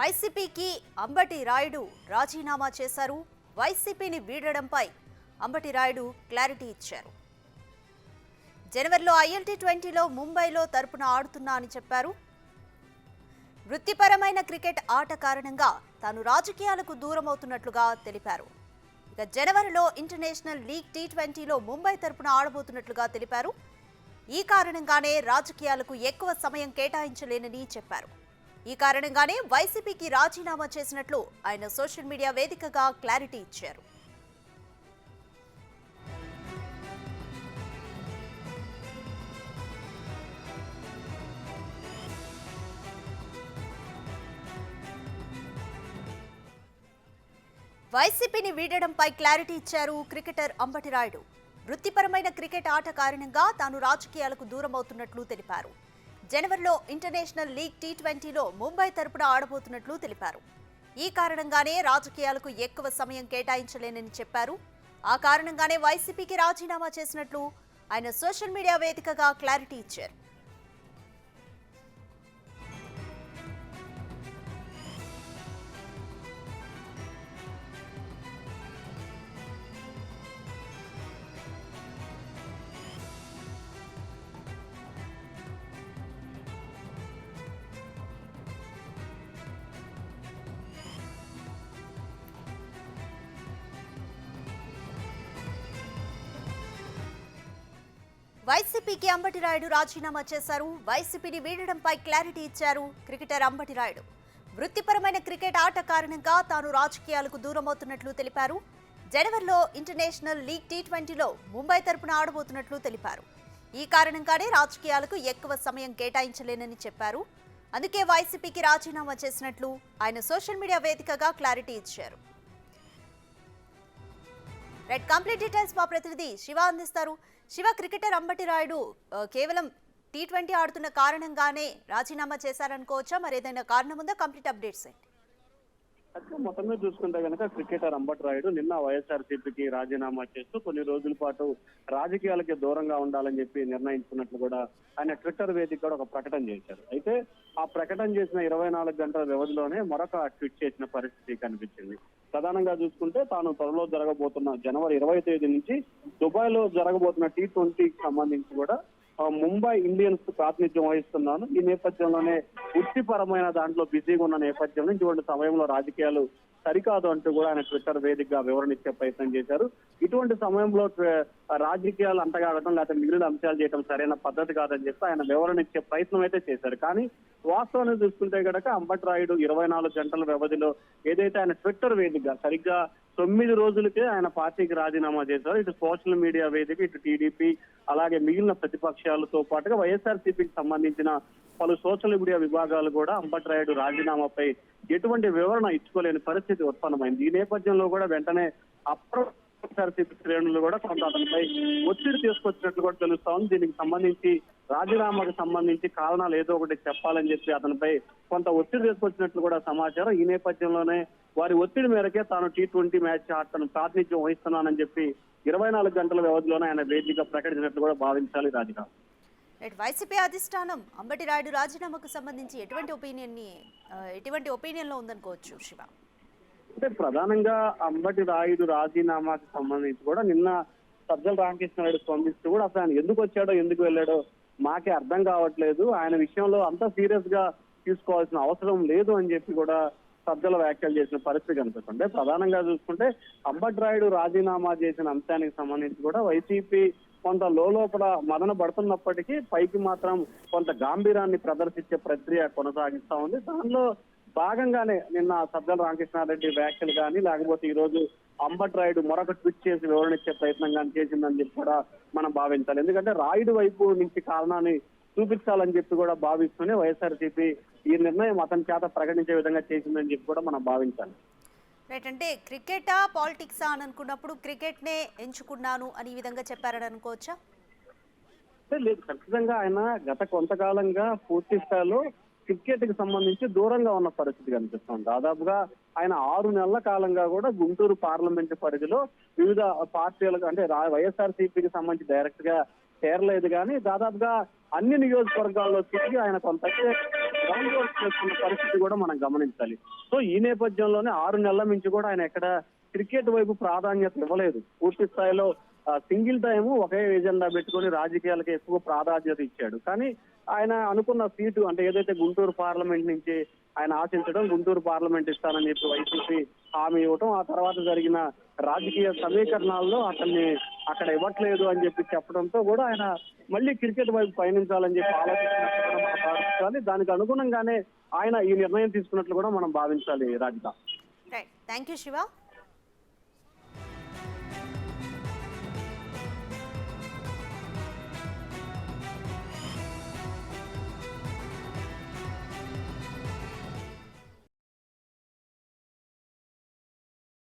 వైసీపీకి అంబటి రాయుడు రాజీనామా చేశారు. వైసీపీని వీడడంపై అంబటి రాయుడు క్లారిటీ ఇచ్చారు. జనవరిలో ILT20లో ముంబైలో తరపున ఆడుతున్నా అని చెప్పారు. వృత్తిపరమైన క్రికెట్ ఆట కారణంగా తాను రాజకీయాలకు దూరమవుతున్నట్లుగా తెలిపారు. ఇక జనవరిలో ఇంటర్నేషనల్ లీగ్ T20లో ముంబై తరపున ఆడబోతున్నట్లుగా తెలిపారు. ఈ కారణంగానే రాజకీయాలకు ఎక్కువ సమయం కేటాయించలేనని చెప్పారు. ఈ కారణంగానే వైసీపీకి రాజీనామా చేసినట్లు ఆయన సోషల్ మీడియా వేదికగా క్లారిటీ ఇచ్చారు. వైసీపీని వీడడంపై క్లారిటీ ఇచ్చారు క్రికెటర్ అంబటి రాయుడు. వృత్తిపరమైన క్రికెట్ ఆట కారణంగా తాను రాజకీయాలకు దూరమవుతున్నట్లు తెలిపారు. జనవరిలో ఇంటర్నేషనల్ లీగ్ T20లో ముంబై తరపున ఆడబోతున్నట్లు తెలిపారు. ఈ కారణంగానే రాజకీయాలకు ఎక్కువ సమయం కేటాయించలేనని చెప్పారు. ఆ కారణంగానే వైసీపీకి రాజీనామా చేసినట్లు ఆయన సోషల్ మీడియా వేదికగా క్లారిటీ ఇచ్చారు. వైసీపీకి అంబటి రాయుడు రాజీనామా చేశారు. వైసీపీని వీడడంపై క్లారిటీ ఇచ్చారు క్రికెటర్ అంబటి రాయుడు. వృత్తిపరమైన క్రికెట్ ఆట కారణంగా తాను రాజకీయాలకు దూరమవుతున్నట్లు తెలిపారు. జనవరిలో ఇంటర్నేషనల్ లీగ్ T20లో ముంబై తరపున ఆడబోతున్నట్లు తెలిపారు. ఈ కారణంగానే రాజకీయాలకు ఎక్కువ సమయం కేటాయించలేనని చెప్పారు. అందుకే వైసీపీకి రాజీనామా చేసినట్లు ఆయన సోషల్ మీడియా వేదికగా క్లారిటీ ఇచ్చారు. రైట్, కంప్లీట్ డీటెయిల్స్ మా ప్రతినిధి శివ అందిస్తారు. శివ, క్రికెటర్ అంబటి రాయుడు కేవలం T20 ఆడుతున్న కారణంగానే రాజీనామా చేశారనుకోవచ్చా? మరి ఏదైనా కారణం ఉందా? కంప్లీట్ అప్డేట్స్ ఏంటి? మొత్తం మీద చూసుకుంటే కనుక క్రికెటర్ అంబటి రాయుడు నిన్న వైఎస్ఆర్సీపీకి రాజీనామా చేస్తూ కొన్ని రోజుల పాటు రాజకీయాలకి దూరంగా ఉండాలని చెప్పి నిర్ణయించుకున్నట్లు కూడా ఆయన ట్విట్టర్ వేదిక కూడా ఒక ప్రకటన చేశారు. అయితే ఆ ప్రకటన చేసిన 24 గంటల వ్యవధిలోనే మరొక ట్వీట్ చేసిన పరిస్థితి కనిపించింది. ప్రధానంగా చూసుకుంటే తాను త్వరలో జరగబోతున్న జనవరి 20వ తేదీ నుంచి దుబాయ్ లో జరగబోతున్న T20కి సంబంధించి కూడా ముంబై ఇండియన్స్ ప్రాతినిధ్యం వహిస్తున్నాను. ఈ నేపథ్యంలోనే వృత్తిపరమైన దాంట్లో బిజీగా ఉన్న నేపథ్యంలో ఇటువంటి సమయంలో రాజకీయాలు సరికాదు అంటూ కూడా ఆయన ట్విట్టర్ వేదికగా వివరణ ఇచ్చే ప్రయత్నం చేశారు. ఇటువంటి సమయంలో రాజకీయాలు అంటగాడటం లేకపోతే మిగిలిన అంశాలు చేయడం సరైన పద్ధతి కాదని చెప్పి ఆయన వివరణ ఇచ్చే ప్రయత్నం అయితే చేశారు. కానీ వాస్తవాన్ని చూసుకుంటే కనుక అంబటి రాయుడు 24 గంటల వ్యవధిలో ఏదైతే ఆయన ట్విట్టర్ వేదికగా సరిగ్గా 9 రోజులకే ఆయన పార్టీకి రాజీనామా చేశారు. ఇటు సోషల్ మీడియా వేదిక, ఇటు టీడీపీ, అలాగే మిగిలిన ప్రతిపక్షాలతో పాటుగా వైఎస్ఆర్సీపీకి సంబంధించిన పలు సోషల్ మీడియా విభాగాలు కూడా అంబటి రాయుడు రాజీనామాపై ఎటువంటి వివరణ ఇచ్చుకోలేని పరిస్థితి ఉత్పన్నమైంది. ఈ నేపథ్యంలో కూడా వెంటనే వైఎస్ఆర్సీపీ శ్రేణులు కూడా కొంత అతనిపై ఒత్తిడి తీసుకొచ్చినట్లు కూడా తెలుస్తా ఉంది. దీనికి సంబంధించి రాజీనామాకు సంబంధించి కారణాలు ఏదో ఒకటి చెప్పాలని చెప్పి అతనిపై కొంత ఒత్తిడి తీసుకొచ్చినట్లు కూడా సమాచారం. ఈ నేపథ్యంలోనే వారి ఒత్తిడి మేరకే తాను T20 మ్యాచ్ ఆటను ప్రాతినిధ్యం వహిస్తున్నానని చెప్పి 24 గంటల వ్యవధిలోనే ఆయన వేదిక ప్రకటించినట్లు కూడా భావించాలి రాజీనామా. వైసీపీ అధిష్టానం అంబటి రాయుడు రాజీనామాకు సంబంధించి ఎటువంటి ఒపీనియన్ లో ఉందనుకోవచ్చు శివ? అంటే ప్రధానంగా అంబటి రాయుడు రాజీనామాకు సంబంధించి కూడా నిన్న సజ్జల రామకృష్ణారెడ్డి స్పందిస్తూ కూడా అసలు ఆయన ఎందుకు వచ్చాడో ఎందుకు వెళ్ళాడో మాకే అర్థం కావట్లేదు, ఆయన విషయంలో అంత సీరియస్ గా తీసుకోవాల్సిన అవసరం లేదు అని చెప్పి కూడా సజ్జల వ్యాఖ్యలు చేసిన పరిస్థితి కనిపిస్తుంది. ప్రధానంగా చూసుకుంటే అంబటి రాయుడు రాజీనామా చేసిన అంశానికి సంబంధించి కూడా వైసీపీ కొంత లోపల మదన పడుతున్నప్పటికీ పైకి మాత్రం కొంత గాంభీరాన్ని ప్రదర్శించే ప్రక్రియ కొనసాగిస్తా ఉంది. దానిలో భాగంగానే నిన్న సజ్జల రామకృష్ణారెడ్డి వ్యాఖ్యలు కానీ లేకపోతే ఈ రోజు అంబటి రాయుడు మరొక ట్వీట్ చేసి వివరణ ఇచ్చే ప్రయత్నం కానీ చేసిందని చెప్పి కూడా మనం భావించాలి. ఎందుకంటే రాయుడు వైపు నుంచి కారణాన్ని చూపించాలని చెప్పి కూడా భావిస్తూనే వైఎస్ఆర్సీపీ ఈ నిర్ణయం అతని చేత ప్రకటించే విధంగా చేసిందని చెప్పి కూడా మనం భావించాలి. రైట్, అంటే క్రికెటా పాలిటిక్సా అని అనుకున్నప్పుడు క్రికెట్ నే ఎంచుకున్నాను అని ఈ విధంగా చెప్పారని అనుకోవచ్చా? లేదు, ఖచ్చితంగా ఆయన గత కొంతకాలంగా పూర్తి స్థాయిలో క్రికెట్ కి సంబంధించి దూరంగా ఉన్న పరిస్థితి కనిపిస్తుంది. దాదాపుగా ఆయన 6 నెలల కాలంగా కూడా గుంటూరు పార్లమెంటు పరిధిలో వివిధ పార్టీలకు అంటే వైఎస్ఆర్సీపీకి సంబంధించి డైరెక్ట్ గా చేరలేదు. కానీ దాదాపుగా అన్ని నియోజకవర్గాల్లో తిరిగి ఆయన కొంత గ్రౌండ్ వర్క్ చేసుకున్న పరిస్థితి కూడా మనం గమనించాలి. సో ఈ నేపథ్యంలోనే 6 నెలల నుంచి కూడా ఆయన ఎక్కడ క్రికెట్ వైపు ప్రాధాన్యత ఇవ్వలేదు. పూర్తి స్థాయిలో సింగిల్ టైము ఒకే ఎజెండా పెట్టుకొని రాజకీయాలకు ఎక్కువ ప్రాధాన్యత ఇచ్చాడు. కానీ ఆయన అనుకున్న సీటు అంటే ఏదైతే గుంటూరు పార్లమెంట్ నుంచి ఆయన ఆశించడం, గుంటూరు పార్లమెంట్ ఇస్తానని చెప్పి వైసీపీ హామీ ఇవ్వటం, ఆ తర్వాత జరిగిన రాజకీయ సమీకరణాల్లో అతన్ని అక్కడ ఇవ్వట్లేదు అని చెప్పి చెప్పడంతో కూడా ఆయన మళ్ళీ క్రికెట్ వైపు పయనించాలని చెప్పి ఆలోచించినట్లు కూడా మనం భావించాలి. దానికి అనుగుణంగానే ఆయన ఈ నిర్ణయం తీసుకున్నట్లు కూడా మనం భావించాలి. Radhika. Right, thank you Shiva.